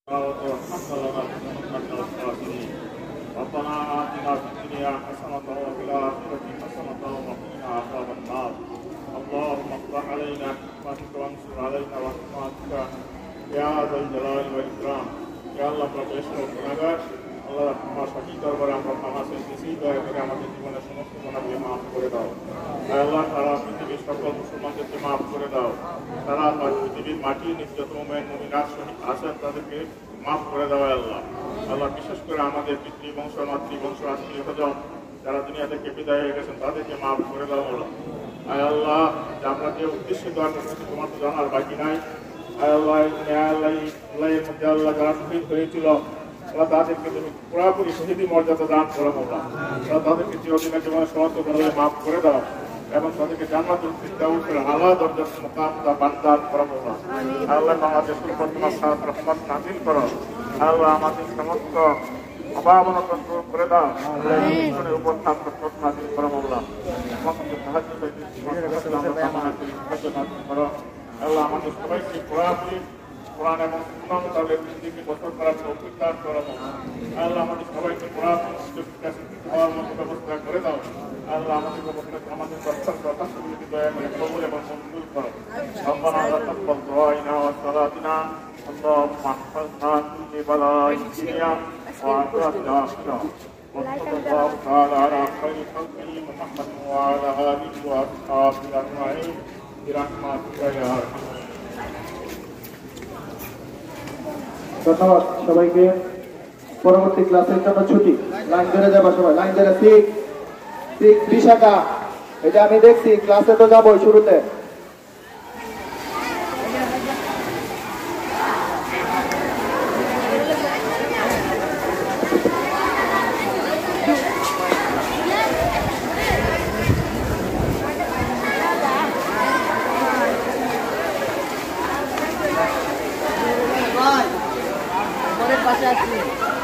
ربنا آتنا في الدنيا حسنة وفي الآخرة حسنة وقنا عذاب النار اللهم افتح علينا حكمتك وانصر علينا رحمتك يا ذا الجلال والإكرام يا الله প্রবেশ গুনাহগার আল্লাহ তোমার সঠিক দরবারে আমরা ক্ষমা চাইতেছি দয়া করে আমাদের জীবনের সমস্ত গুনাহকে মাফ করে দাও আল্লাহ সারা পৃথিবীর সকল মুসলমানদেরকে মাফ করে দাও সারা পৃথিবীর মাটির নিচে যত মুমিন মুমিনাত শহীদ আছেন তাদেরকে মাফ করে দাও আল্লাহ আল্লাহ বিশেষ করে আমাদের পিতৃবংশ মাতৃবংশ আত্মীয় স্বজন যারা দুনিয়া থেকে বিদায় হয়ে গেছেন তাদেরকে মাফ করে দাও আল্লাহ আল্লাহ আমরা যে উদ্দেশ্যে দোয়া করতেছি তোমার তো জানার বাকি নাই আল্লাহ এর মধ্যে আল্লাহ যারা শহীদ হয়েছিল আল্লাহ তাদেরকে তুমি পুরাপুরি শহীদি মর্যাদা দান করো আল্লাহ তাদেরকে চিরদিনের জীবনে সমস্ত গুনাহ মাফ করে দাও এবং তাদেরকে জান্নাতুল ফিরদাউসের আলা দরজার মুকাম দান করো আল্লাহ বাংলাদেশের উপর তোমার সাহায্য রহমত নাযিল করো আল্লাহ আমাদের সমস্ত অভাবনতা দূর করে দাও ঈশ্বরের উপর সাহায্য নাযিল করো আল্লাহ আমাদের সাহায্য করো আল্লাহ আমাদের সবাইকে পুরাপুরি কোরআন এবং সুন্নাহ তাদের জিন্দেগি বসর করার তৌফিক দান করো আল্লাহ আমাদের সবাইকে পুরাপুরি শিক্ষিত হওয়ার মতো ব্যবস্থা করে দাও আল্লাহ আমাদের কথাগুলিকে দয়া করে কবুল এবং মঞ্জুর করো ربنا تقبل دعائنا وصلاتنا اللهم احفظنا من بلاء الدنيا وعذاب الآخرة وصلى الله تعالى على خير خلقه محمد وعلى آله وأصحابه أجمعين برحمتك يا أرحم ধন্যবাদ সবাইকে পরবর্তী ক্লাসের জন্য ছুটি লাইন ধরে যাবা সবাই লাইন ধরে বিশাখা এটা আমি দেখছি ক্লাসে তো যাবোই শুরুতে পাশে আছি